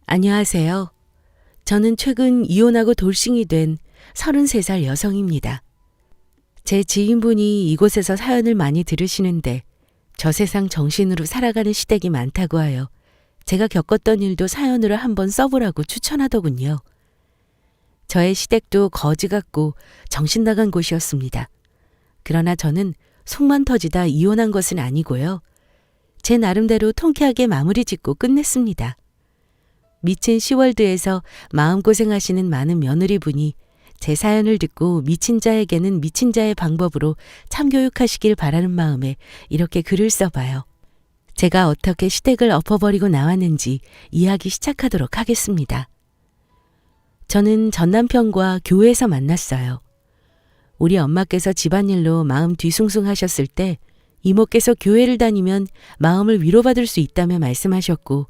안녕하세요. 저는 최근 이혼하고 돌싱이 된 33살 여성입니다. 제 지인분이 이곳에서 사연을 많이 들으시는데 저세상 정신으로 살아가는 시댁이 많다고 하여 제가 겪었던 일도 사연으로 한번 써보라고 추천하더군요. 저의 시댁도 거지 같고 정신 나간 곳이었습니다. 그러나 저는 속만 터지다 이혼한 것은 아니고요. 제 나름대로 통쾌하게 마무리 짓고 끝냈습니다. 미친 시월드에서 마음고생하시는 많은 며느리분이 제 사연을 듣고 미친 자에게는 미친 자의 방법으로 참교육하시길 바라는 마음에 이렇게 글을 써봐요. 제가 어떻게 시댁을 엎어버리고 나왔는지 이야기 시작하도록 하겠습니다. 저는 전 남편과 교회에서 만났어요. 우리 엄마께서 집안일로 마음 뒤숭숭하셨을 때 이모께서 교회를 다니면 마음을 위로받을 수 있다며 말씀하셨고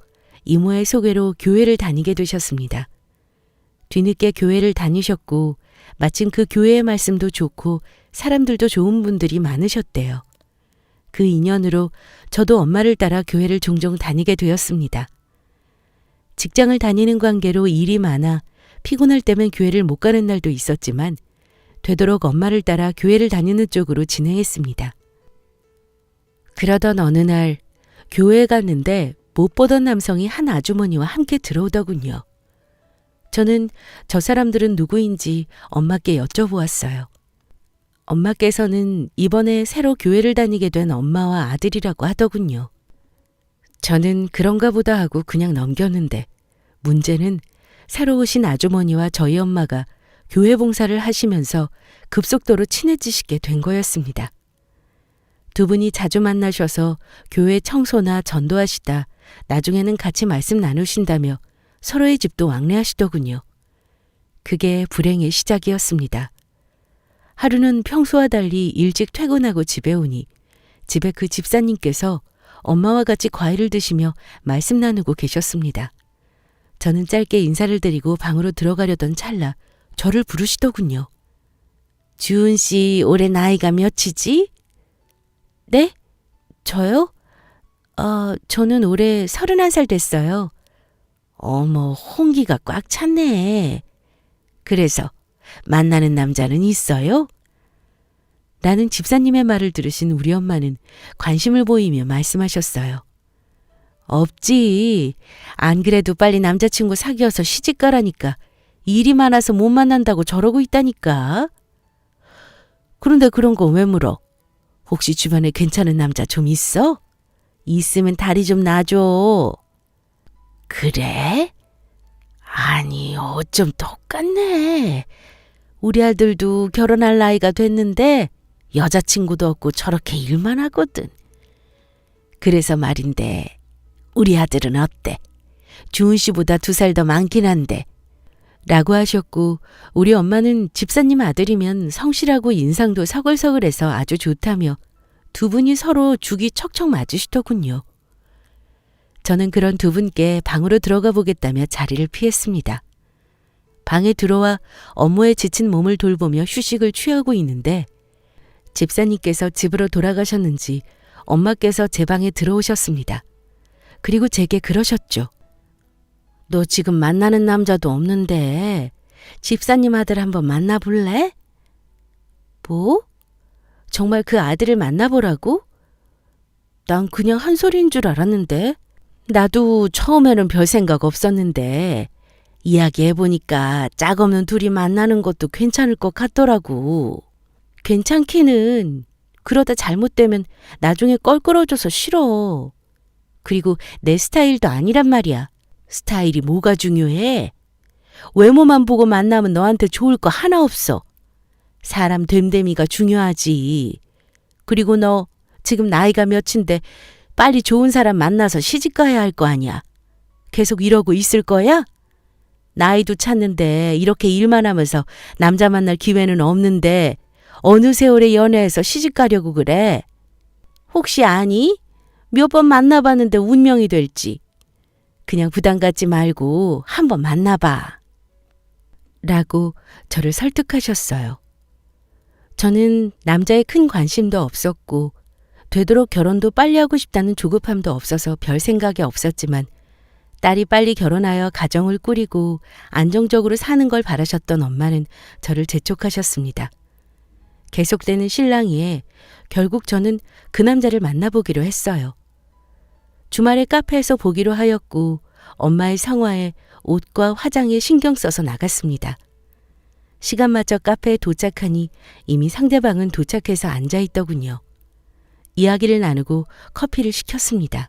이모의 소개로 교회를 다니게 되셨습니다. 뒤늦게 교회를 다니셨고 마침 그 교회의 말씀도 좋고 사람들도 좋은 분들이 많으셨대요. 그 인연으로 저도 엄마를 따라 교회를 종종 다니게 되었습니다. 직장을 다니는 관계로 일이 많아 피곤할 때면 교회를 못 가는 날도 있었지만 되도록 엄마를 따라 교회를 다니는 쪽으로 진행했습니다. 그러던 어느 날 교회에 갔는데 못 보던 남성이 한 아주머니와 함께 들어오더군요. 저는 저 사람들은 누구인지 엄마께 여쭤보았어요. 엄마께서는 이번에 새로 교회를 다니게 된 엄마와 아들이라고 하더군요. 저는 그런가 보다 하고 그냥 넘겼는데 문제는 새로 오신 아주머니와 저희 엄마가 교회 봉사를 하시면서 급속도로 친해지시게 된 거였습니다. 두 분이 자주 만나셔서 교회 청소나 전도하시다 나중에는 같이 말씀 나누신다며 서로의 집도 왕래하시더군요. 그게 불행의 시작이었습니다. 하루는 평소와 달리 일찍 퇴근하고 집에 오니 집에 그 집사님께서 엄마와 같이 과일을 드시며 말씀 나누고 계셨습니다. 저는 짧게 인사를 드리고 방으로 들어가려던 찰나 저를 부르시더군요. 주은 씨 올해 나이가 몇이지? 네? 저요? 저는 올해 31살 됐어요. 어머, 홍기가 꽉 찼네. 그래서 만나는 남자는 있어요? 라는 집사님의 말을 들으신 우리 엄마는 관심을 보이며 말씀하셨어요. 없지. 안 그래도 빨리 남자친구 사귀어서 시집가라니까 일이 많아서 못 만난다고 저러고 있다니까. 그런데 그런 거 왜 물어? 혹시 주변에 괜찮은 남자 좀 있어? 있으면 다리 좀 놔줘. 그래? 아니, 어쩜 똑같네. 우리 아들도 결혼할 나이가 됐는데 여자친구도 없고 저렇게 일만 하거든. 그래서 말인데 우리 아들은 어때? 주은 씨보다 2살 더 많긴 한데. 라고 하셨고 우리 엄마는 집사님 아들이면 성실하고 인상도 서글서글해서 아주 좋다며 두 분이 서로 죽이 척척 맞으시더군요. 저는 그런 두 분께 방으로 들어가 보겠다며 자리를 피했습니다. 방에 들어와 업무에 지친 몸을 돌보며 휴식을 취하고 있는데 집사님께서 집으로 돌아가셨는지 엄마께서 제 방에 들어오셨습니다. 그리고 제게 그러셨죠. 너 지금 만나는 남자도 없는데 집사님 아들 한번 만나볼래? 뭐? 정말 그 아들을 만나보라고? 난 그냥 한 소리인 줄 알았는데. 나도 처음에는 별 생각 없었는데 이야기해보니까 짝 없는 둘이 만나는 것도 괜찮을 것 같더라고. 괜찮기는. 그러다 잘못되면 나중에 껄끄러져서 싫어. 그리고 내 스타일도 아니란 말이야. 스타일이 뭐가 중요해? 외모만 보고 만나면 너한테 좋을 거 하나 없어. 사람 됨됨이가 중요하지. 그리고 너 지금 나이가 몇인데 빨리 좋은 사람 만나서 시집가야 할 거 아니야. 계속 이러고 있을 거야? 나이도 찼는데 이렇게 일만 하면서 남자 만날 기회는 없는데 어느 세월에 연애해서 시집가려고 그래? 혹시 아니? 몇 번 만나봤는데 운명이 될지. 그냥 부담 갖지 말고 한번 만나봐. 라고 저를 설득하셨어요. 저는 남자에 큰 관심도 없었고 되도록 결혼도 빨리 하고 싶다는 조급함도 없어서 별 생각이 없었지만 딸이 빨리 결혼하여 가정을 꾸리고 안정적으로 사는 걸 바라셨던 엄마는 저를 재촉하셨습니다. 계속되는 실랑이에 결국 저는 그 남자를 만나보기로 했어요. 주말에 카페에서 보기로 하였고 엄마의 성화에 옷과 화장에 신경 써서 나갔습니다. 시간 맞춰 카페에 도착하니 이미 상대방은 도착해서 앉아 있더군요. 이야기를 나누고 커피를 시켰습니다.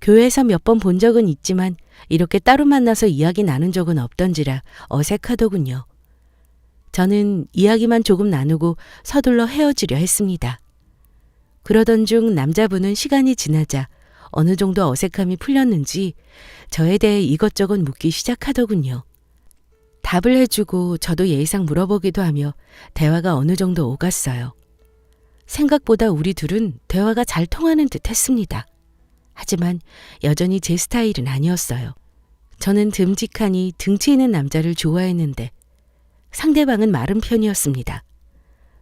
교회에서 몇 번 본 적은 있지만 이렇게 따로 만나서 이야기 나눈 적은 없던지라 어색하더군요. 저는 이야기만 조금 나누고 서둘러 헤어지려 했습니다. 그러던 중 남자분은 시간이 지나자 어느 정도 어색함이 풀렸는지 저에 대해 이것저것 묻기 시작하더군요. 답을 해주고 저도 예의상 물어보기도 하며 대화가 어느 정도 오갔어요. 생각보다 우리 둘은 대화가 잘 통하는 듯 했습니다. 하지만 여전히 제 스타일은 아니었어요. 저는 듬직하니 등치 있는 남자를 좋아했는데 상대방은 마른 편이었습니다.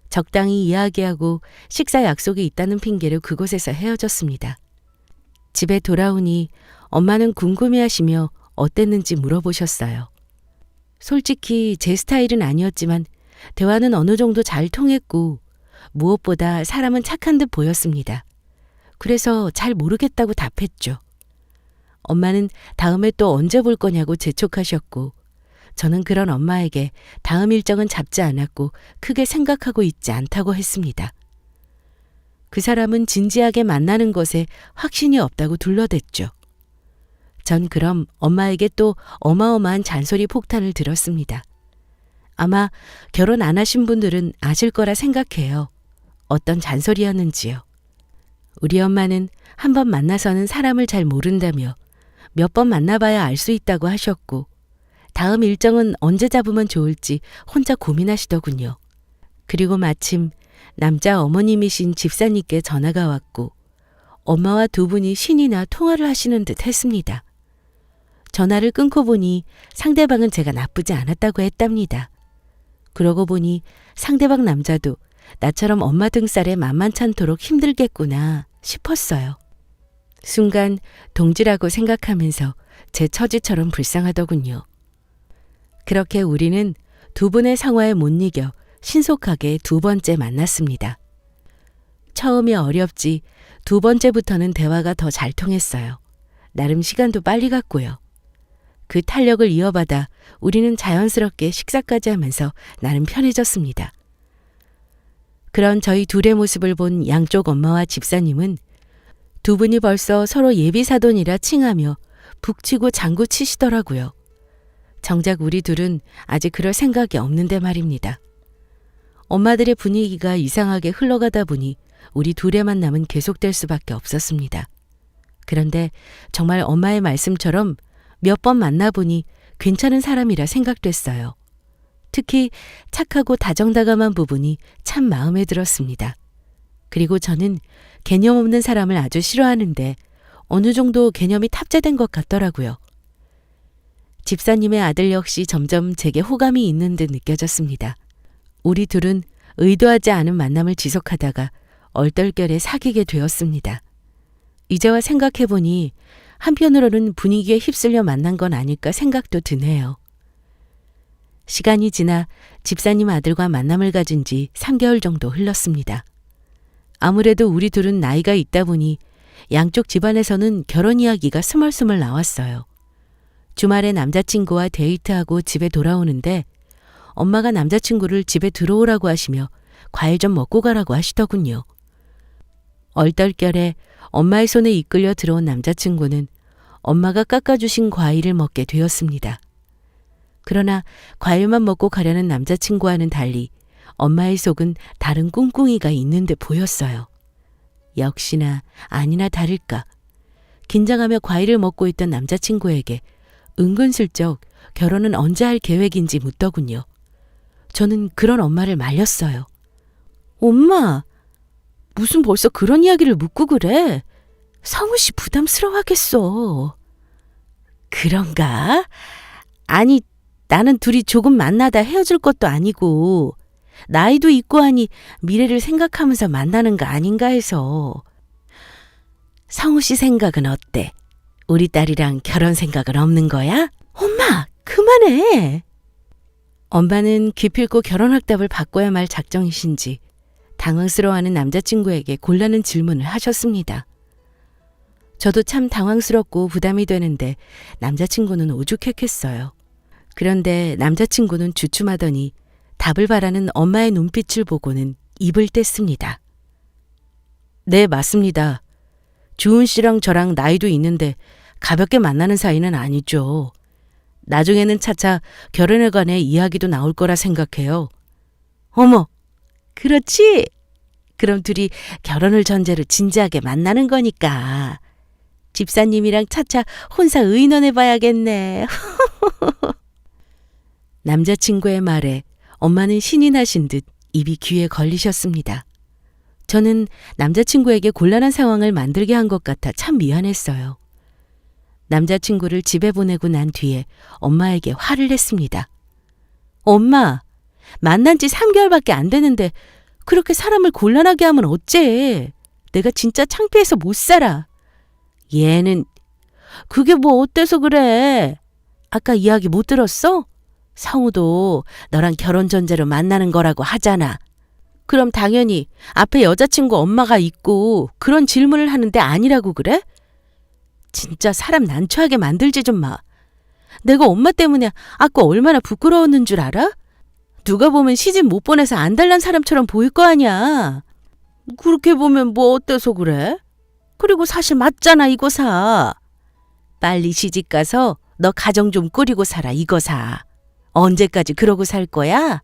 적당히 이야기하고 식사 약속이 있다는 핑계로 그곳에서 헤어졌습니다. 집에 돌아오니 엄마는 궁금해하시며 어땠는지 물어보셨어요. 솔직히 제 스타일은 아니었지만 대화는 어느 정도 잘 통했고 무엇보다 사람은 착한 듯 보였습니다. 그래서 잘 모르겠다고 답했죠. 엄마는 다음에 또 언제 볼 거냐고 재촉하셨고 저는 그런 엄마에게 다음 일정은 잡지 않았고 크게 생각하고 있지 않다고 했습니다. 그 사람은 진지하게 만나는 것에 확신이 없다고 둘러댔죠. 전 그럼 엄마에게 또 어마어마한 잔소리 폭탄을 들었습니다. 아마 결혼 안 하신 분들은 아실 거라 생각해요. 어떤 잔소리였는지요. 우리 엄마는 한 번 만나서는 사람을 잘 모른다며 몇 번 만나봐야 알 수 있다고 하셨고 다음 일정은 언제 잡으면 좋을지 혼자 고민하시더군요. 그리고 마침 남자 어머님이신 집사님께 전화가 왔고 엄마와 두 분이 신이나 통화를 하시는 듯 했습니다. 전화를 끊고 보니 상대방은 제가 나쁘지 않았다고 했답니다. 그러고 보니 상대방 남자도 나처럼 엄마 등살에 만만찮도록 힘들겠구나 싶었어요. 순간 동지라고 생각하면서 제 처지처럼 불쌍하더군요. 그렇게 우리는 두 분의 상화에 못 이겨 신속하게 두 번째 만났습니다. 처음이 어렵지 두 번째부터는 대화가 더 잘 통했어요. 나름 시간도 빨리 갔고요. 그 탄력을 이어받아 우리는 자연스럽게 식사까지 하면서 나름 편해졌습니다. 그런 저희 둘의 모습을 본 양쪽 엄마와 집사님은 두 분이 벌써 서로 예비사돈이라 칭하며 북치고 장구치시더라고요. 정작 우리 둘은 아직 그럴 생각이 없는데 말입니다. 엄마들의 분위기가 이상하게 흘러가다 보니 우리 둘의 만남은 계속될 수밖에 없었습니다. 그런데 정말 엄마의 말씀처럼 몇 번 만나보니 괜찮은 사람이라 생각됐어요. 특히 착하고 다정다감한 부분이 참 마음에 들었습니다. 그리고 저는 개념 없는 사람을 아주 싫어하는데 어느 정도 개념이 탑재된 것 같더라고요. 집사님의 아들 역시 점점 제게 호감이 있는 듯 느껴졌습니다. 우리 둘은 의도하지 않은 만남을 지속하다가 얼떨결에 사귀게 되었습니다. 이제와 생각해보니 한편으로는 분위기에 휩쓸려 만난 건 아닐까 생각도 드네요. 시간이 지나 집사님 아들과 만남을 가진 지 3개월 정도 흘렀습니다. 아무래도 우리 둘은 나이가 있다 보니 양쪽 집안에서는 결혼 이야기가 스멀스멀 나왔어요. 주말에 남자친구와 데이트하고 집에 돌아오는데 엄마가 남자친구를 집에 들어오라고 하시며 과일 좀 먹고 가라고 하시더군요. 얼떨결에 엄마의 손에 이끌려 들어온 남자친구는 엄마가 깎아주신 과일을 먹게 되었습니다. 그러나 과일만 먹고 가려는 남자친구와는 달리 엄마의 속은 다른 꿍꿍이가 있는 듯 보였어요. 역시나 아니나 다를까 긴장하며 과일을 먹고 있던 남자친구에게 은근슬쩍 결혼은 언제 할 계획인지 묻더군요. 저는 그런 엄마를 말렸어요. 엄마, 무슨 벌써 그런 이야기를 묻고 그래? 성우 씨 부담스러워하겠어. 그런가? 아니, 나는 둘이 조금 만나다 헤어질 것도 아니고 나이도 있고 하니 미래를 생각하면서 만나는 거 아닌가 해서. 성우 씨 생각은 어때? 우리 딸이랑 결혼 생각은 없는 거야? 엄마, 그만해! 엄마는 기필코 결혼 확답을 바꿔야 말 작정이신지 당황스러워하는 남자친구에게 곤란한 질문을 하셨습니다. 저도 참 당황스럽고 부담이 되는데 남자친구는 오죽했겠어요. 그런데 남자친구는 주춤하더니 답을 바라는 엄마의 눈빛을 보고는 입을 뗐습니다. 네, 맞습니다. 주은 씨랑 저랑 나이도 있는데 가볍게 만나는 사이는 아니죠. 나중에는 차차 결혼에 관해 이야기도 나올 거라 생각해요. 어머, 그렇지? 그럼 둘이 결혼을 전제로 진지하게 만나는 거니까. 집사님이랑 차차 혼사 의논해봐야겠네. 남자친구의 말에 엄마는 신이 나신 듯 입이 귀에 걸리셨습니다. 저는 남자친구에게 곤란한 상황을 만들게 한 것 같아 참 미안했어요. 남자친구를 집에 보내고 난 뒤에 엄마에게 화를 냈습니다. 엄마, 만난 지 3개월밖에 안 되는데 그렇게 사람을 곤란하게 하면 어째? 내가 진짜 창피해서 못 살아. 얘는 그게 뭐 어때서 그래? 아까 이야기 못 들었어? 성우도 너랑 결혼 전제로 만나는 거라고 하잖아. 그럼 당연히 앞에 여자친구 엄마가 있고 그런 질문을 하는데 아니라고 그래? 진짜 사람 난처하게 만들지 좀 마. 내가 엄마 때문에 아까 얼마나 부끄러웠는 줄 알아? 누가 보면 시집 못 보내서 안달난 사람처럼 보일 거 아니야. 그렇게 보면 뭐 어때서 그래? 그리고 사실 맞잖아, 이거사. 빨리 시집 가서 너 가정 좀 꾸리고 살아, 이거사. 언제까지 그러고 살 거야?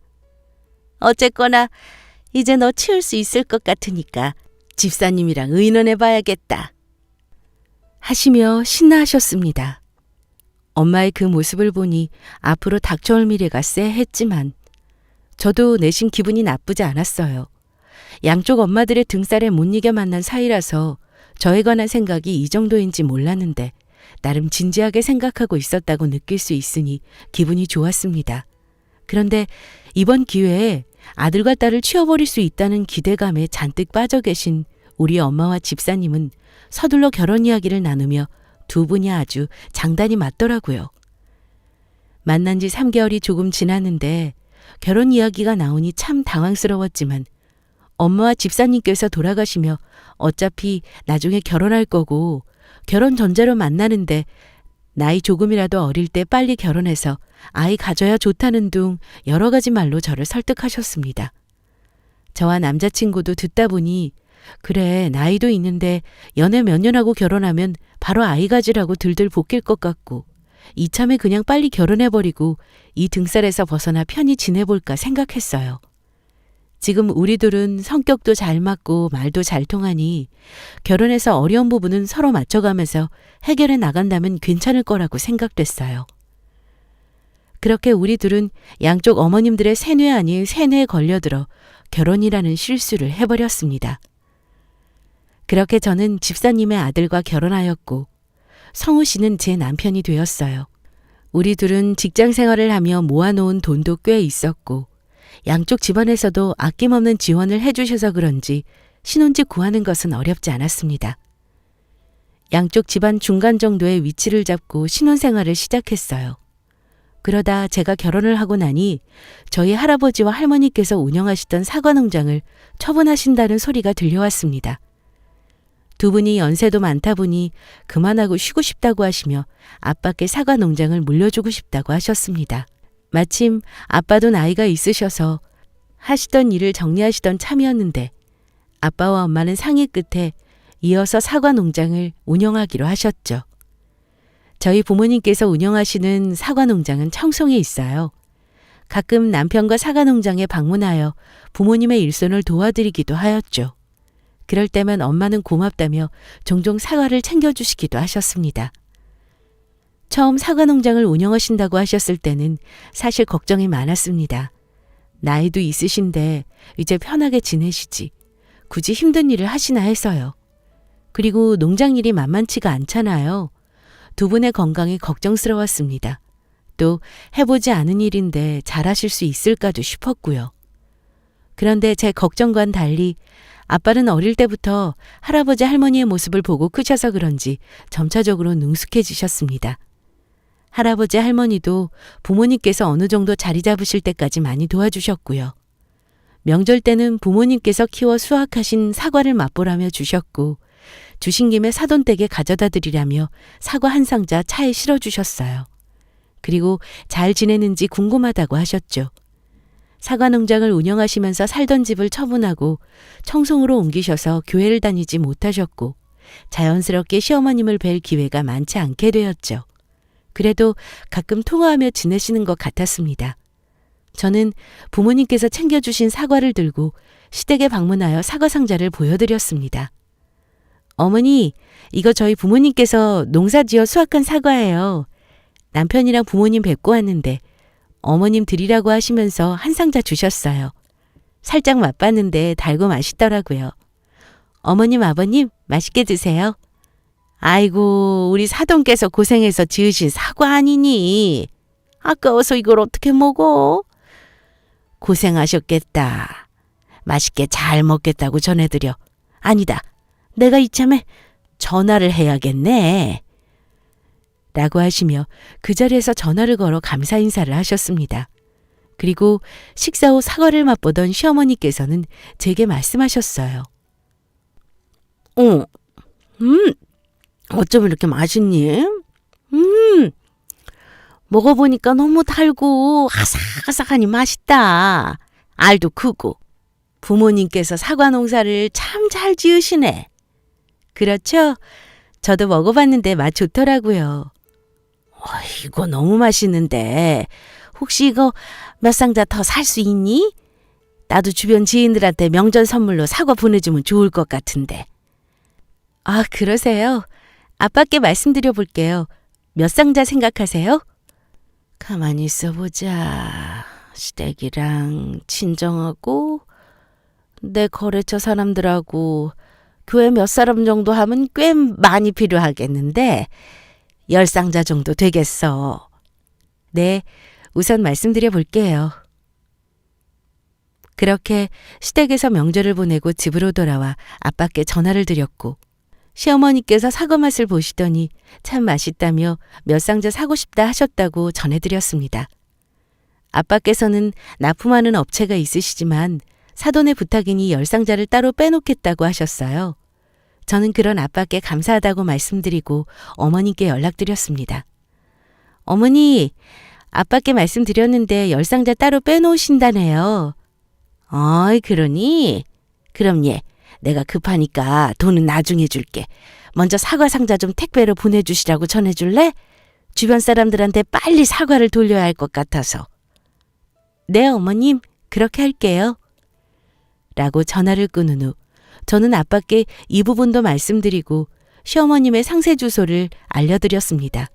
어쨌거나 이제 너 치울 수 있을 것 같으니까 집사님이랑 의논해봐야겠다. 하시며 신나하셨습니다. 엄마의 그 모습을 보니 앞으로 닥쳐올 미래가 쎄했지만 저도 내심 기분이 나쁘지 않았어요. 양쪽 엄마들의 등살에 못 이겨 만난 사이라서 저에 관한 생각이 이 정도인지 몰랐는데 나름 진지하게 생각하고 있었다고 느낄 수 있으니 기분이 좋았습니다. 그런데 이번 기회에 아들과 딸을 치워버릴 수 있다는 기대감에 잔뜩 빠져 계신 우리 엄마와 집사님은 서둘러 결혼 이야기를 나누며 두 분이 아주 장단이 맞더라고요. 만난 지 3개월이 조금 지났는데 결혼 이야기가 나오니 참 당황스러웠지만 엄마와 집사님께서 돌아가시며 어차피 나중에 결혼할 거고 결혼 전제로 만나는데 나이 조금이라도 어릴 때 빨리 결혼해서 아이 가져야 좋다는 둥 여러 가지 말로 저를 설득하셨습니다. 저와 남자친구도 듣다 보니 그래, 나이도 있는데 연애 몇 년 하고 결혼하면 바로 아이 가지라고 들들 볶일 것 같고 이참에 그냥 빨리 결혼해버리고 이 등살에서 벗어나 편히 지내볼까 생각했어요. 지금 우리 둘은 성격도 잘 맞고 말도 잘 통하니 결혼해서 어려운 부분은 서로 맞춰가면서 해결해 나간다면 괜찮을 거라고 생각됐어요. 그렇게 우리 둘은 양쪽 어머님들의 세뇌 아닌 세뇌에 걸려들어 결혼이라는 실수를 해버렸습니다. 그렇게 저는 집사님의 아들과 결혼하였고 성우 씨는 제 남편이 되었어요. 우리 둘은 직장 생활을 하며 모아놓은 돈도 꽤 있었고 양쪽 집안에서도 아낌없는 지원을 해주셔서 그런지 신혼집 구하는 것은 어렵지 않았습니다. 양쪽 집안 중간 정도의 위치를 잡고 신혼생활을 시작했어요. 그러다 제가 결혼을 하고 나니 저희 할아버지와 할머니께서 운영하시던 사과농장을 처분하신다는 소리가 들려왔습니다. 두 분이 연세도 많다 보니 그만하고 쉬고 싶다고 하시며 아빠께 사과농장을 물려주고 싶다고 하셨습니다. 마침 아빠도 나이가 있으셔서 하시던 일을 정리하시던 참이었는데 아빠와 엄마는 상의 끝에 이어서 사과 농장을 운영하기로 하셨죠. 저희 부모님께서 운영하시는 사과 농장은 청송에 있어요. 가끔 남편과 사과 농장에 방문하여 부모님의 일손을 도와드리기도 하였죠. 그럴 때면 엄마는 고맙다며 종종 사과를 챙겨주시기도 하셨습니다. 처음 사과 농장을 운영하신다고 하셨을 때는 사실 걱정이 많았습니다. 나이도 있으신데 이제 편하게 지내시지. 굳이 힘든 일을 하시나 해서요. 그리고 농장 일이 만만치가 않잖아요. 두 분의 건강이 걱정스러웠습니다. 또 해보지 않은 일인데 잘하실 수 있을까도 싶었고요. 그런데 제 걱정과는 달리 아빠는 어릴 때부터 할아버지 할머니의 모습을 보고 크셔서 그런지 점차적으로 능숙해지셨습니다. 할아버지 할머니도 부모님께서 어느 정도 자리 잡으실 때까지 많이 도와주셨고요. 명절 때는 부모님께서 키워 수확하신 사과를 맛보라며 주셨고 주신 김에 사돈댁에 가져다 드리라며 사과 한 상자 차에 실어주셨어요. 그리고 잘 지내는지 궁금하다고 하셨죠. 사과 농장을 운영하시면서 살던 집을 처분하고 청송으로 옮기셔서 교회를 다니지 못하셨고 자연스럽게 시어머님을 뵐 기회가 많지 않게 되었죠. 그래도 가끔 통화하며 지내시는 것 같았습니다. 저는 부모님께서 챙겨주신 사과를 들고 시댁에 방문하여 사과 상자를 보여드렸습니다. 어머니, 이거 저희 부모님께서 농사지어 수확한 사과예요. 남편이랑 부모님 뵙고 왔는데 어머님 드리라고 하시면서 한 상자 주셨어요. 살짝 맛봤는데 달고 맛있더라고요. 어머님, 아버님 맛있게 드세요. 아이고, 우리 사돈께서 고생해서 지으신 사과 아니니? 아까워서 이걸 어떻게 먹어? 고생하셨겠다. 맛있게 잘 먹겠다고 전해드려. 아니다, 내가 이참에 전화를 해야겠네. 라고 하시며 그 자리에서 전화를 걸어 감사 인사를 하셨습니다. 그리고 식사 후 사과를 맛보던 시어머니께서는 제게 말씀하셨어요. 어쩜 이렇게 맛있니? 먹어보니까 너무 달고 아삭아삭하니 맛있다. 알도 크고. 부모님께서 사과 농사를 참 잘 지으시네. 그렇죠? 저도 먹어봤는데 맛 좋더라고요. 이거 너무 맛있는데 혹시 이거 몇 상자 더 살 수 있니? 나도 주변 지인들한테 명절 선물로 사과 보내주면 좋을 것 같은데. 아, 그러세요? 아빠께 말씀드려 볼게요. 몇 상자 생각하세요? 가만히 있어보자. 시댁이랑 친정하고 내 거래처 사람들하고 교회 몇 사람 정도 하면 꽤 많이 필요하겠는데 10상자 정도 되겠어. 네, 우선 말씀드려 볼게요. 그렇게 시댁에서 명절을 보내고 집으로 돌아와 아빠께 전화를 드렸고 시어머니께서 사과 맛을 보시더니 참 맛있다며 몇 상자 사고 싶다 하셨다고 전해드렸습니다. 아빠께서는 납품하는 업체가 있으시지만 사돈의 부탁이니 10상자를 따로 빼놓겠다고 하셨어요. 저는 그런 아빠께 감사하다고 말씀드리고 어머니께 연락드렸습니다. 어머니, 아빠께 말씀드렸는데 10상자 따로 빼놓으신다네요. 어이, 그러니? 그럼 내가 급하니까 돈은 나중에 줄게. 먼저 사과 상자 좀 택배로 보내주시라고 전해줄래? 주변 사람들한테 빨리 사과를 돌려야 할 것 같아서. 네, 어머님, 그렇게 할게요. 라고 전화를 끊은 후 저는 아빠께 이 부분도 말씀드리고 시어머님의 상세 주소를 알려드렸습니다.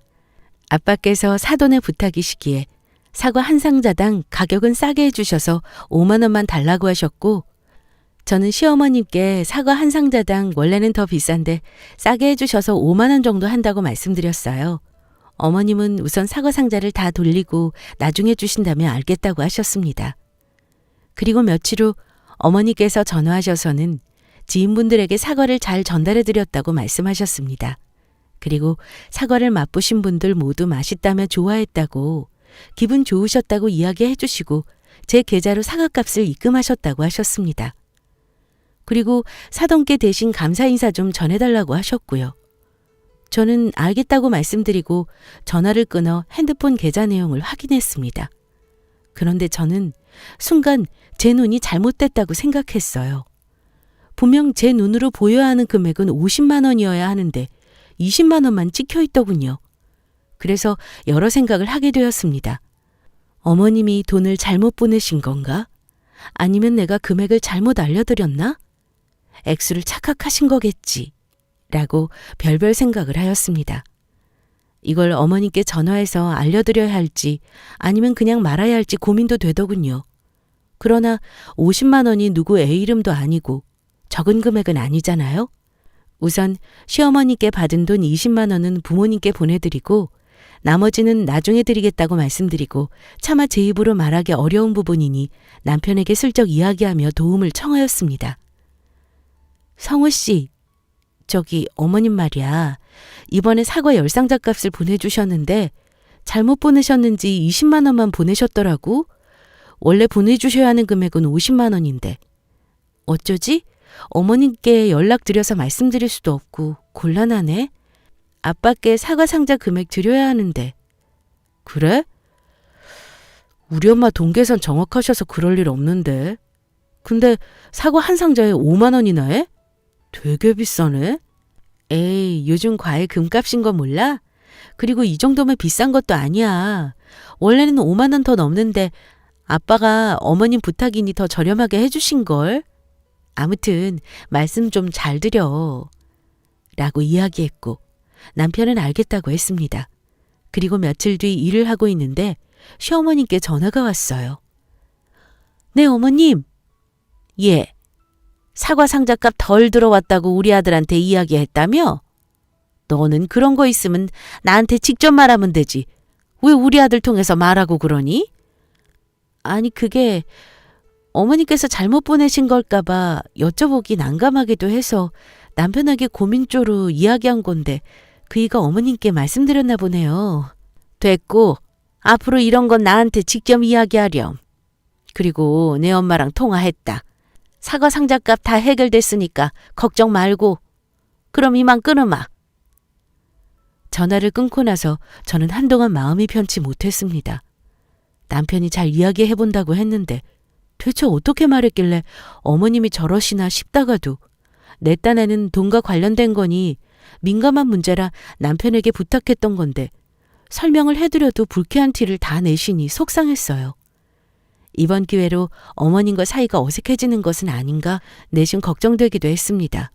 아빠께서 사돈의 부탁이시기에 사과 한 상자당 가격은 싸게 해주셔서 5만 원만 달라고 하셨고 저는 시어머님께 사과 한 상자당 원래는 더 비싼데 싸게 해주셔서 5만 원 정도 한다고 말씀드렸어요. 어머님은 우선 사과 상자를 다 돌리고 나중에 주신다며 알겠다고 하셨습니다. 그리고 며칠 후 어머니께서 전화하셔서는 지인분들에게 사과를 잘 전달해드렸다고 말씀하셨습니다. 그리고 사과를 맛보신 분들 모두 맛있다며 좋아했다고 기분 좋으셨다고 이야기해 주시고 제 계좌로 사과값을 입금하셨다고 하셨습니다. 그리고 사돈께 대신 감사 인사 좀 전해달라고 하셨고요. 저는 알겠다고 말씀드리고 전화를 끊어 핸드폰 계좌 내용을 확인했습니다. 그런데 저는 순간 제 눈이 잘못됐다고 생각했어요. 분명 제 눈으로 보여야 하는 금액은 50만 원이어야 하는데 20만 원만 찍혀 있더군요. 그래서 여러 생각을 하게 되었습니다. 어머님이 돈을 잘못 보내신 건가? 아니면 내가 금액을 잘못 알려드렸나? 액수를 착각하신 거겠지. 라고 별별 생각을 하였습니다. 이걸 어머님께 전화해서 알려드려야 할지 아니면 그냥 말아야 할지 고민도 되더군요. 그러나 50만 원이 누구 애 이름도 아니고 적은 금액은 아니잖아요. 우선 시어머니께 받은 돈 20만 원은 부모님께 보내드리고 나머지는 나중에 드리겠다고 말씀드리고 차마 제 입으로 말하기 어려운 부분이니 남편에게 슬쩍 이야기하며 도움을 청하였습니다. 성우 씨, 저기 어머님 말이야. 이번에 사과 열상자 값을 보내주셨는데 잘못 보내셨는지 20만 원만 보내셨더라고. 원래 보내주셔야 하는 금액은 50만 원인데. 어쩌지? 어머님께 연락드려서 말씀드릴 수도 없고 곤란하네. 아빠께 사과 상자 금액 드려야 하는데. 그래? 우리 엄마 돈 계산 정확하셔서 그럴 일 없는데. 근데 사과 한 상자에 5만 원이나 해? 되게 비싸네. 에이, 요즘 과일 금값인 거 몰라? 그리고 이 정도면 비싼 것도 아니야. 원래는 5만 원 더 넘는데 아빠가 어머님 부탁이니 더 저렴하게 해주신걸. 아무튼 말씀 좀 잘 드려. 라고 이야기했고 남편은 알겠다고 했습니다. 그리고 며칠 뒤 일을 하고 있는데 시어머님께 전화가 왔어요. 네, 어머님. 예. 사과 상자값 덜 들어왔다고 우리 아들한테 이야기했다며? 너는 그런 거 있으면 나한테 직접 말하면 되지. 왜 우리 아들 통해서 말하고 그러니? 아니, 그게 어머니께서 잘못 보내신 걸까봐 여쭤보기 난감하기도 해서 남편에게 고민조로 이야기한 건데 그이가 어머님께 말씀드렸나 보네요. 됐고, 앞으로 이런 건 나한테 직접 이야기하렴. 그리고 내 엄마랑 통화했다. 사과 상자값 다 해결됐으니까 걱정 말고. 그럼 이만 끊으마. 전화를 끊고 나서 저는 한동안 마음이 편치 못했습니다. 남편이 잘 이야기해본다고 했는데 대체 어떻게 말했길래 어머님이 저러시나 싶다가도 내 딴에는 돈과 관련된 거니 민감한 문제라 남편에게 부탁했던 건데 설명을 해드려도 불쾌한 티를 다 내시니 속상했어요. 이번 기회로 어머님과 사이가 어색해지는 것은 아닌가 내심 걱정되기도 했습니다.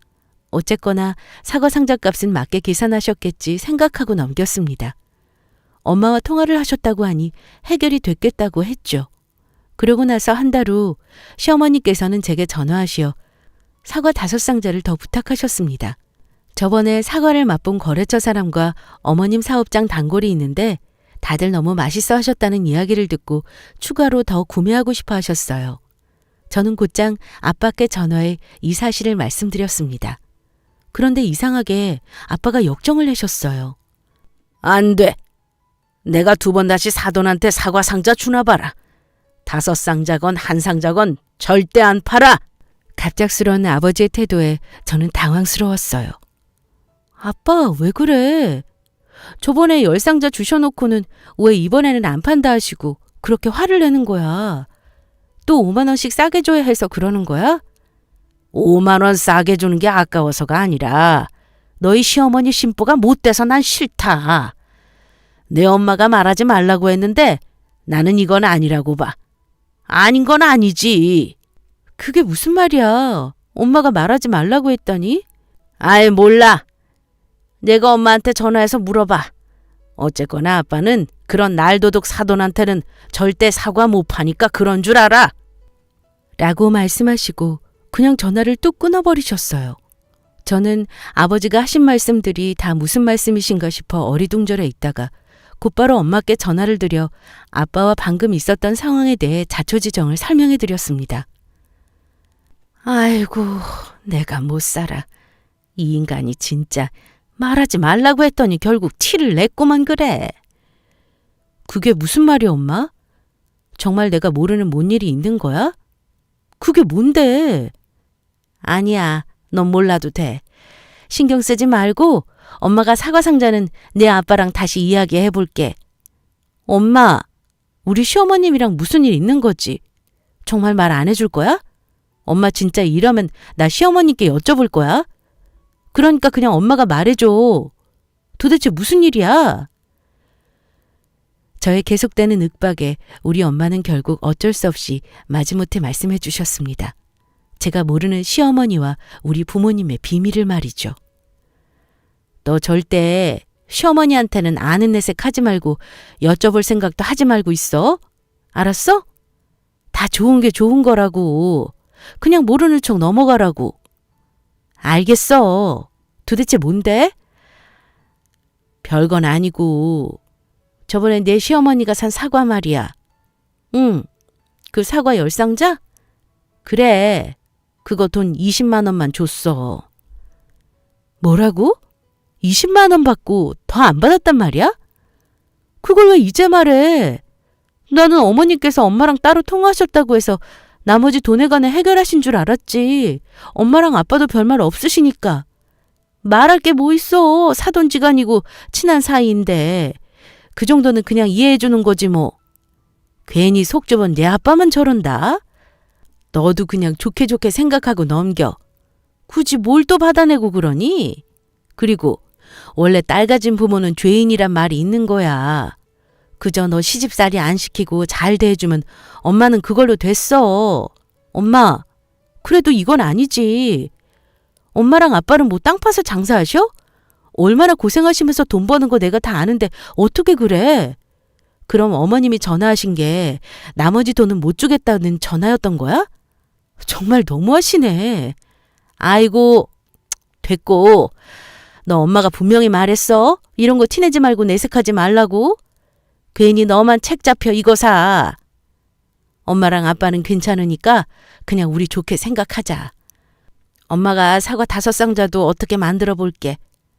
어쨌거나 사과 상자 값은 맞게 계산하셨겠지 생각하고 넘겼습니다. 엄마와 통화를 하셨다고 하니 해결이 됐겠다고 했죠. 그러고 나서 한 달 후 시어머니께서는 제게 전화하시어 사과 5상자를 더 부탁하셨습니다. 저번에 사과를 맛본 거래처 사람과 어머님 사업장 단골이 있는데 다들 너무 맛있어 하셨다는 이야기를 듣고 추가로 더 구매하고 싶어 하셨어요. 저는 곧장 아빠께 전화해 이 사실을 말씀드렸습니다. 그런데 이상하게 아빠가 역정을 내셨어요. 안 돼. 내가 2번 다시 사돈한테 사과 상자 주나 봐라. 5상자건 1상자건 절대 안 팔아. 갑작스러운 아버지의 태도에 저는 당황스러웠어요. 아빠, 왜 그래? 저번에 10상자 주셔놓고는 왜 이번에는 안 판다 하시고 그렇게 화를 내는 거야? 또 5만 원씩 싸게 줘야 해서 그러는 거야? 5만 원 싸게 주는 게 아까워서가 아니라 너희 시어머니 심보가 못돼서 난 싫다. 내 엄마가 말하지 말라고 했는데 나는 이건 아니라고 봐. 아닌 건 아니지. 그게 무슨 말이야? 엄마가 말하지 말라고 했다니? 아이, 몰라. 내가 엄마한테 전화해서 물어봐. 어쨌거나 아빠는 그런 날도둑 사돈한테는 절대 사과 못 파니까 그런 줄 알아. 라고 말씀하시고 그냥 전화를 뚝 끊어버리셨어요. 저는 아버지가 하신 말씀들이 다 무슨 말씀이신가 싶어 어리둥절해 있다가 곧바로 엄마께 전화를 드려 아빠와 방금 있었던 상황에 대해 자초지정을 설명해 드렸습니다. 아이고, 내가 못 살아. 이 인간이 진짜 말하지 말라고 했더니 결국 티를 냈구만 그래. 그게 무슨 말이야, 엄마? 정말 내가 모르는 뭔 일이 있는 거야? 그게 뭔데? 아니야, 넌 몰라도 돼. 신경 쓰지 말고 엄마가 사과 상자는 내 아빠랑 다시 이야기해 볼게. 엄마, 우리 시어머님이랑 무슨 일 있는 거지? 정말 말 안 해줄 거야? 엄마 진짜 이러면 나 시어머님께 여쭤볼 거야? 그러니까 그냥 엄마가 말해줘. 도대체 무슨 일이야? 저의 계속되는 윽박에 우리 엄마는 결국 어쩔 수 없이 마지못해 말씀해 주셨습니다. 제가 모르는 시어머니와 우리 부모님의 비밀을 말이죠. 너 절대 시어머니한테는 아는 내색 하지 말고 여쭤볼 생각도 하지 말고 있어. 알았어? 다 좋은 게 좋은 거라고. 그냥 모르는 척 넘어가라고. 알겠어. 도대체 뭔데? 별건 아니고 저번에 내 시어머니가 산 사과 말이야. 응, 그 사과 10상자? 그래, 그거 돈 20만 원만 줬어. 뭐라고? 20만 원 받고 더 안 받았단 말이야? 그걸 왜 이제 말해? 나는 어머니께서 엄마랑 따로 통화하셨다고 해서 나머지 돈에 관해 해결하신 줄 알았지. 엄마랑 아빠도 별말 없으시니까. 말할 게 뭐 있어. 사돈지간이고 친한 사이인데. 그 정도는 그냥 이해해 주는 거지 뭐. 괜히 속 좁은 내 아빠만 저런다. 너도 그냥 좋게 좋게 생각하고 넘겨. 굳이 뭘 또 받아내고 그러니? 그리고 원래 딸 가진 부모는 죄인이란 말이 있는 거야. 그저 너 시집살이 안 시키고 잘 대해주면 엄마는 그걸로 됐어. 엄마, 그래도 이건 아니지. 엄마랑 아빠는 뭐 땅 파서 장사하셔? 얼마나 고생하시면서 돈 버는 거 내가 다 아는데 어떻게 그래? 그럼 어머님이 전화하신 게 나머지 돈은 못 주겠다는 전화였던 거야? 정말 너무하시네. 아이고, 됐고. 너 엄마가 분명히 말했어. 이런 거 티내지 말고 내색하지 말라고. 괜히 너만 책 잡혀 이거 사. 엄마랑 아빠는 괜찮으니까 그냥 우리 좋게 생각하자. 엄마가 사과 5상자도 어떻게 만들어 볼게.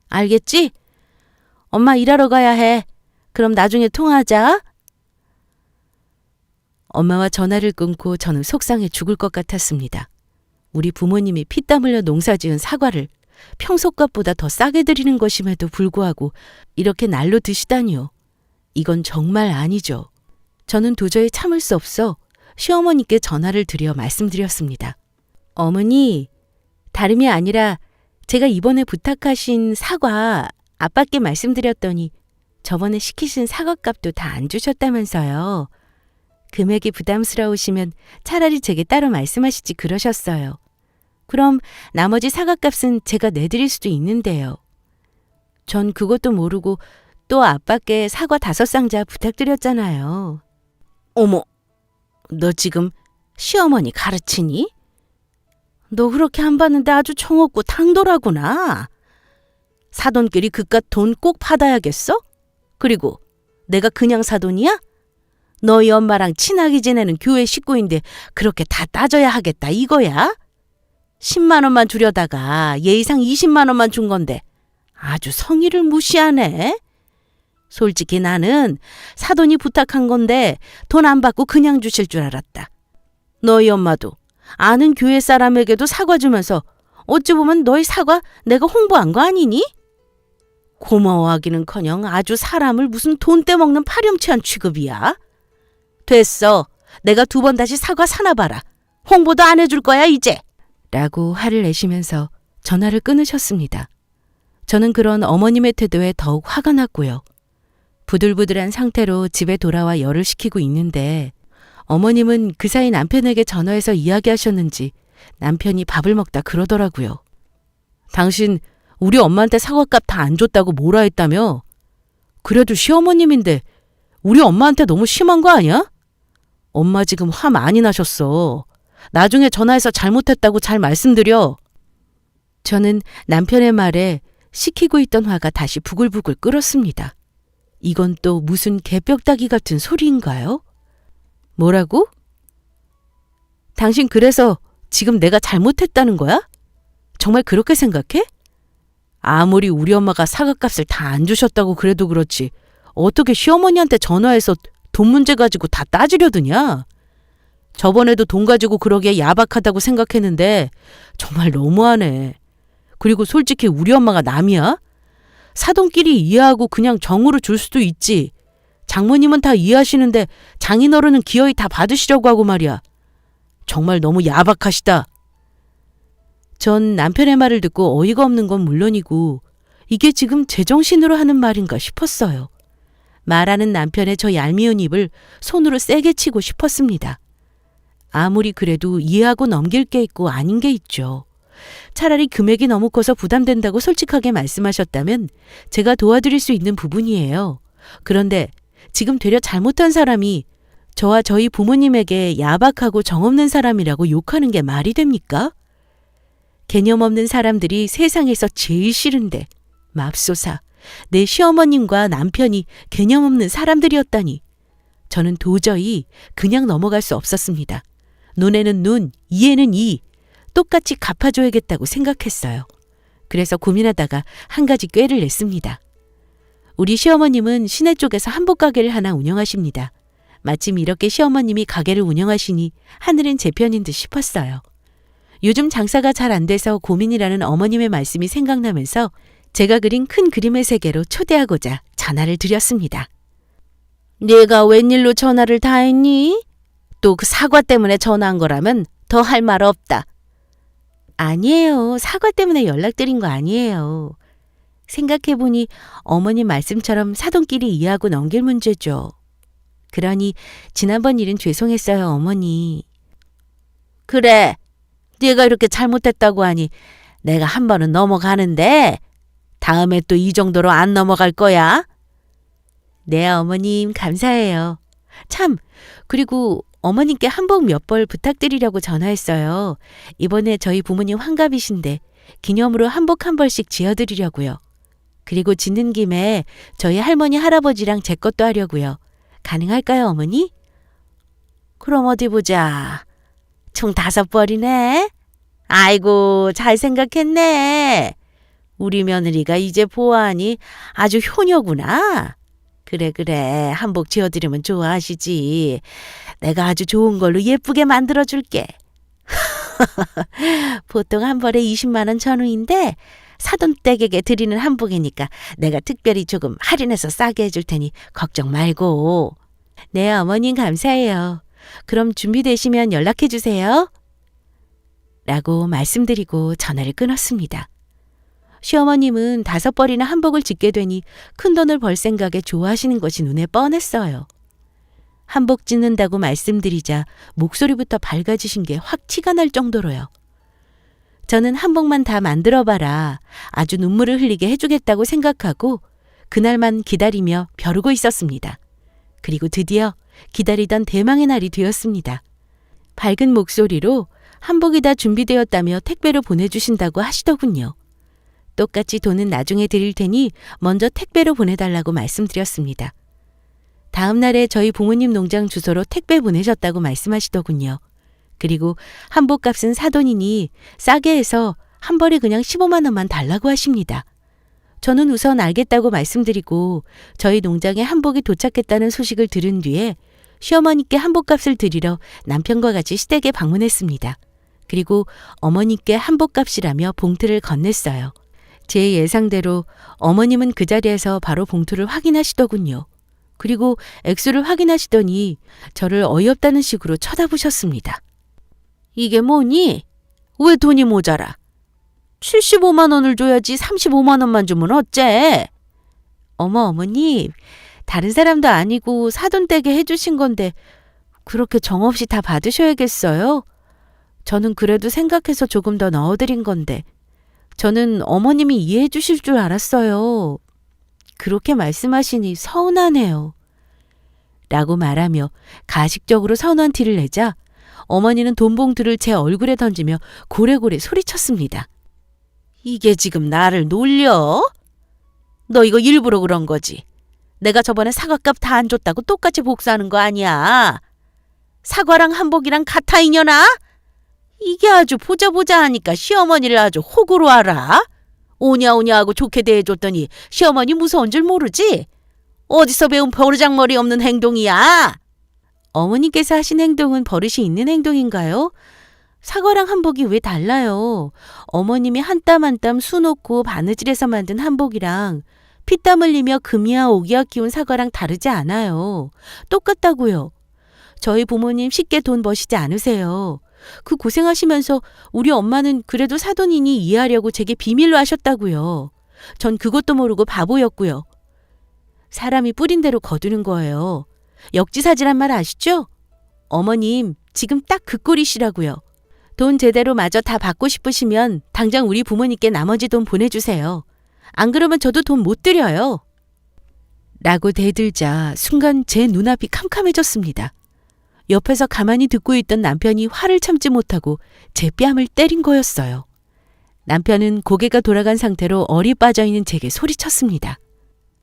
알겠지? 엄마 일하러 가야 해. 그럼 나중에 통화하자. 엄마와 전화를 끊고 저는 속상해 죽을 것 같았습니다. 우리 부모님이 피땀 흘려 농사지은 사과를 평소값보다 더 싸게 드리는 것임에도 불구하고 이렇게 날로 드시다니요. 이건 정말 아니죠. 저는 도저히 참을 수 없어 시어머니께 전화를 드려 말씀드렸습니다. 어머니, 다름이 아니라 제가 이번에 부탁하신 사과 아빠께 말씀드렸더니 저번에 시키신 사과값도 다 안 주셨다면서요. 금액이 부담스러우시면 차라리 제게 따로 말씀하시지 그러셨어요. 그럼 나머지 사과값은 제가 내드릴 수도 있는데요. 전 그것도 모르고 또 아빠께 사과 5상자 부탁드렸잖아요. 어머, 너 지금 시어머니 가르치니? 너 그렇게 안 받는데 아주 정없고 당돌하구나. 사돈끼리 그깟 돈 꼭 받아야겠어? 그리고 내가 그냥 사돈이야? 너희 엄마랑 친하게 지내는 교회 식구인데 그렇게 다 따져야 하겠다 이거야? 10만 원만 주려다가 예의상 20만 원만 준 건데 아주 성의를 무시하네. 솔직히 나는 사돈이 부탁한 건데 돈 안 받고 그냥 주실 줄 알았다. 너희 엄마도 아는 교회 사람에게도 사과 주면서 어찌 보면 너희 사과 내가 홍보한 거 아니니? 고마워하기는커녕 아주 사람을 무슨 돈 떼먹는 파렴치한 취급이야. 됐어. 내가 2번 다시 사과 사나 봐라. 홍보도 안 해줄 거야 이제. 라고 화를 내시면서 전화를 끊으셨습니다. 저는 그런 어머님의 태도에 더욱 화가 났고요. 부들부들한 상태로 집에 돌아와 열을 식히고 있는데 어머님은 그 사이 남편에게 전화해서 이야기하셨는지 남편이 밥을 먹다 그러더라고요. 당신 우리 엄마한테 사과값 다 안 줬다고 뭐라 했다며? 그래도 시어머님인데 우리 엄마한테 너무 심한 거 아니야? 엄마 지금 화 많이 나셨어. 나중에 전화해서 잘못했다고 잘 말씀드려. 저는 남편의 말에 식히고 있던 화가 다시 부글부글 끓었습니다. 이건 또 무슨 개벽다귀 같은 소리인가요? 뭐라고? 당신 그래서 지금 내가 잘못했다는 거야? 정말 그렇게 생각해? 아무리 우리 엄마가 사과값을 다 안 주셨다고 그래도 그렇지 어떻게 시어머니한테 전화해서 돈 문제 가지고 다 따지려 드냐? 저번에도 돈 가지고 그러기에 야박하다고 생각했는데 정말 너무하네. 그리고 솔직히 우리 엄마가 남이야? 사돈끼리 이해하고 그냥 정으로 줄 수도 있지. 장모님은 다 이해하시는데 장인어른은 기어이 다 받으시려고 하고 말이야. 정말 너무 야박하시다. 전 남편의 말을 듣고 어이가 없는 건 물론이고 이게 지금 제정신으로 하는 말인가 싶었어요. 말하는 남편의 저 얄미운 입을 손으로 세게 치고 싶었습니다. 아무리 그래도 이해하고 넘길 게 있고 아닌 게 있죠. 차라리 금액이 너무 커서 부담된다고 솔직하게 말씀하셨다면 제가 도와드릴 수 있는 부분이에요. 그런데 지금 되려 잘못한 사람이 저와 저희 부모님에게 야박하고 정없는 사람이라고 욕하는 게 말이 됩니까? 개념 없는 사람들이 세상에서 제일 싫은데 맙소사 내 시어머님과 남편이 개념 없는 사람들이었다니. 저는 도저히 그냥 넘어갈 수 없었습니다. 눈에는 눈, 이에는 이. 똑같이 갚아줘야겠다고 생각했어요. 그래서 고민하다가 한 가지 꾀를 냈습니다. 우리 시어머님은 시내 쪽에서 한복 가게를 하나 운영하십니다. 마침 이렇게 시어머님이 가게를 운영하시니 하늘은 제 편인 듯 싶었어요. 요즘 장사가 잘 안 돼서 고민이라는 어머님의 말씀이 생각나면서 제가 그린 큰 그림의 세계로 초대하고자 전화를 드렸습니다. 네가 웬일로 전화를 다 했니? 또 그 사과 때문에 전화한 거라면 더 할 말 없다. 아니에요. 사과 때문에 연락드린 거 아니에요. 생각해보니 어머님 말씀처럼 사돈끼리 이해하고 넘길 문제죠. 그러니 지난번 일은 죄송했어요, 어머니. 그래, 네가 이렇게 잘못했다고 하니 내가 한 번은 넘어가는데 다음에 또 이 정도로 안 넘어갈 거야? 네, 어머님 감사해요. 참, 그리고 어머님께 한복 몇 벌 부탁드리려고 전화했어요. 이번에 저희 부모님 환갑이신데 기념으로 한복 한 벌씩 지어드리려고요. 그리고 짓는 김에 저희 할머니 할아버지랑 제 것도 하려고요. 가능할까요, 어머니? 그럼 어디 보자. 총 5벌이네. 아이고, 잘 생각했네. 우리 며느리가 이제 보아하니 아주 효녀구나. 그래, 한복 지어드리면 좋아하시지. 내가 아주 좋은 걸로 예쁘게 만들어줄게. 보통 한 벌에 20만 원 전후인데 사돈댁에게 드리는 한복이니까 내가 특별히 조금 할인해서 싸게 해줄 테니 걱정 말고. 네, 어머님 감사해요. 그럼 준비되시면 연락해 주세요. 라고 말씀드리고 전화를 끊었습니다. 시어머님은 5벌이나 한복을 짓게 되니 큰돈을 벌 생각에 좋아하시는 것이 눈에 뻔했어요. 한복 짓는다고 말씀드리자 목소리부터 밝아지신 게 확 티가 날 정도로요. 저는 한복만 다 만들어봐라. 아주 눈물을 흘리게 해주겠다고 생각하고 그날만 기다리며 벼르고 있었습니다. 그리고 드디어 기다리던 대망의 날이 되었습니다. 밝은 목소리로 한복이 다 준비되었다며 택배로 보내주신다고 하시더군요. 똑같이 돈은 나중에 드릴 테니 먼저 택배로 보내달라고 말씀드렸습니다. 다음 날에 저희 부모님 농장 주소로 택배 보내셨다고 말씀하시더군요. 그리고 한복값은 사돈이니 싸게 해서 한 벌에 그냥 15만 원만 달라고 하십니다. 저는 우선 알겠다고 말씀드리고 저희 농장에 한복이 도착했다는 소식을 들은 뒤에 시어머니께 한복값을 드리러 남편과 같이 시댁에 방문했습니다. 그리고 어머니께 한복값이라며 봉투를 건넸어요. 제 예상대로 어머님은 그 자리에서 바로 봉투를 확인하시더군요. 그리고 액수를 확인하시더니 저를 어이없다는 식으로 쳐다보셨습니다. 이게 뭐니? 왜 돈이 모자라? 75만 원을 줘야지 35만 원만 주면 어째? 어머님, 다른 사람도 아니고 사돈댁에 해주신 건데 그렇게 정없이 다 받으셔야겠어요? 저는 그래도 생각해서 조금 더 넣어드린 건데 저는 어머님이 이해해 주실 줄 알았어요. 그렇게 말씀하시니 서운하네요. 라고 말하며 가식적으로 서운한 티를 내자 어머니는 돈 봉투를 제 얼굴에 던지며 고래고래 소리쳤습니다. 이게 지금 나를 놀려? 너 이거 일부러 그런 거지. 내가 저번에 사과값 다 안 줬다고 똑같이 복수하는 거 아니야. 사과랑 한복이랑 같아 이년아? 이게 아주 보자 하니까 시어머니를 아주 호구로 알아. 오냐 하고 좋게 대해줬더니 시어머니 무서운 줄 모르지? 어디서 배운 버르장머리 없는 행동이야? 어머니께서 하신 행동은 버릇이 있는 행동인가요? 사과랑 한복이 왜 달라요? 어머님이 한 땀 한 땀 수놓고 바느질해서 만든 한복이랑 피땀 흘리며 금이야 오기야 키운 사과랑 다르지 않아요. 똑같다고요. 저희 부모님 쉽게 돈 버시지 않으세요. 그 고생하시면서 우리 엄마는 그래도 사돈이니 이해하려고 제게 비밀로 하셨다고요. 전 그것도 모르고 바보였고요. 사람이 뿌린 대로 거두는 거예요. 역지사지란 말 아시죠? 어머님, 지금 딱 그 꼴이시라고요. 돈 제대로 마저 다 받고 싶으시면 당장 우리 부모님께 나머지 돈 보내주세요. 안 그러면 저도 돈 못 드려요. 라고 대들자 순간 제 눈앞이 캄캄해졌습니다. 옆에서 가만히 듣고 있던 남편이 화를 참지 못하고 제 뺨을 때린 거였어요. 남편은 고개가 돌아간 상태로 얼이 빠져있는 제게 소리쳤습니다.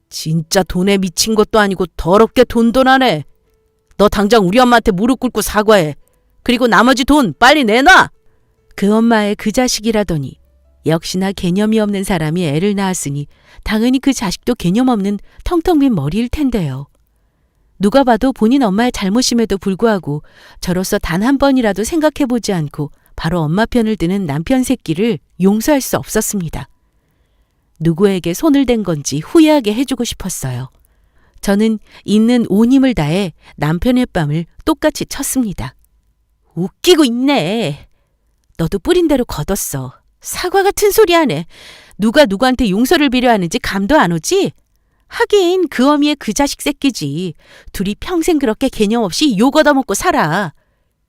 진짜 돈에 미친 것도 아니고 더럽게 돈돈하네. 너 당장 우리 엄마한테 무릎 꿇고 사과해. 그리고 나머지 돈 빨리 내놔. 그 엄마의 그 자식이라더니 역시나 개념이 없는 사람이 애를 낳았으니 당연히 그 자식도 개념 없는 텅텅 빈 머리일 텐데요. 누가 봐도 본인 엄마의 잘못임에도 불구하고 저로서 단 한 번이라도 생각해보지 않고 바로 엄마 편을 드는 남편 새끼를 용서할 수 없었습니다. 누구에게 손을 댄 건지 후회하게 해주고 싶었어요. 저는 있는 온 힘을 다해 남편의 뺨을 똑같이 쳤습니다. 웃기고 있네. 너도 뿌린 대로 걷었어. 사과 같은 소리 하네. 누가 누구한테 용서를 빌려 하는지 감도 안 오지? 하긴 그 어미의 그 자식 새끼지. 둘이 평생 그렇게 개념 없이 욕 얻어먹고 살아.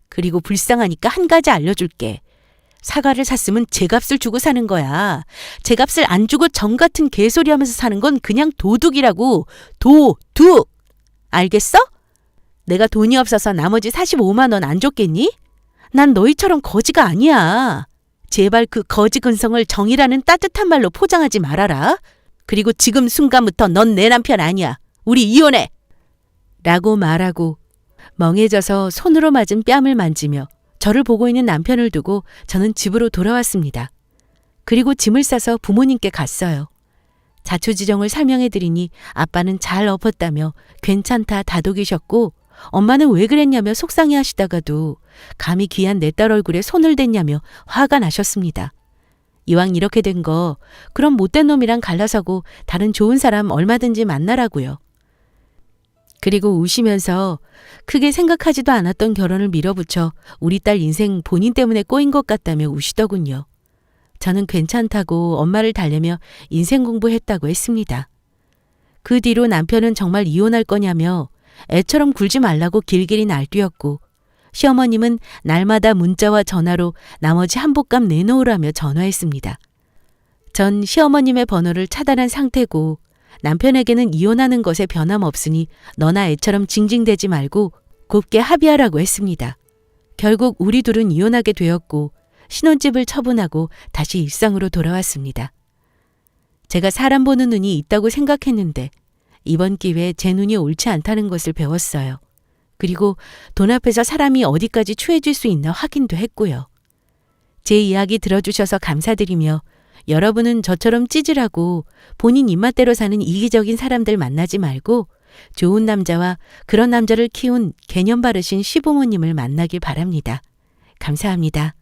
그리고 불쌍하니까 한 가지 알려줄게. 사과를 샀으면 제값을 주고 사는 거야. 제값을 안 주고 정 같은 개소리 하면서 사는 건 그냥 도둑이라고. 도둑! 알겠어? 내가 돈이 없어서 나머지 45만 원 안 줬겠니? 난 너희처럼 거지가 아니야. 제발 그 거지 근성을 정이라는 따뜻한 말로 포장하지 말아라. 그리고 지금 순간부터 넌 내 남편 아니야. 우리 이혼해. 라고 말하고 멍해져서 손으로 맞은 뺨을 만지며 저를 보고 있는 남편을 두고 저는 집으로 돌아왔습니다. 그리고 짐을 싸서 부모님께 갔어요. 자초지종을 설명해드리니 아빠는 잘 엎었다며 괜찮다 다독이셨고 엄마는 왜 그랬냐며 속상해하시다가도 감히 귀한 내 딸 얼굴에 손을 댔냐며 화가 나셨습니다. 이왕 이렇게 된 거 그럼 못된 놈이랑 갈라서고 다른 좋은 사람 얼마든지 만나라고요. 그리고 우시면서 크게 생각하지도 않았던 결혼을 밀어붙여 우리 딸 인생 본인 때문에 꼬인 것 같다며 우시더군요. 저는 괜찮다고 엄마를 달래며 인생 공부했다고 했습니다. 그 뒤로 남편은 정말 이혼할 거냐며 애처럼 굴지 말라고 길길이 날뛰었고 시어머님은 날마다 문자와 전화로 나머지 한복값 내놓으라며 전화했습니다. 전 시어머님의 번호를 차단한 상태고 남편에게는 이혼하는 것에 변함없으니 너나 애처럼 징징대지 말고 곱게 합의하라고 했습니다. 결국 우리 둘은 이혼하게 되었고 신혼집을 처분하고 다시 일상으로 돌아왔습니다. 제가 사람 보는 눈이 있다고 생각했는데 이번 기회에 제 눈이 옳지 않다는 것을 배웠어요. 그리고 돈 앞에서 사람이 어디까지 추해질 수 있나 확인도 했고요. 제 이야기 들어주셔서 감사드리며 여러분은 저처럼 찌질하고 본인 입맛대로 사는 이기적인 사람들 만나지 말고 좋은 남자와 그런 남자를 키운 개념 바르신 시부모님을 만나길 바랍니다. 감사합니다.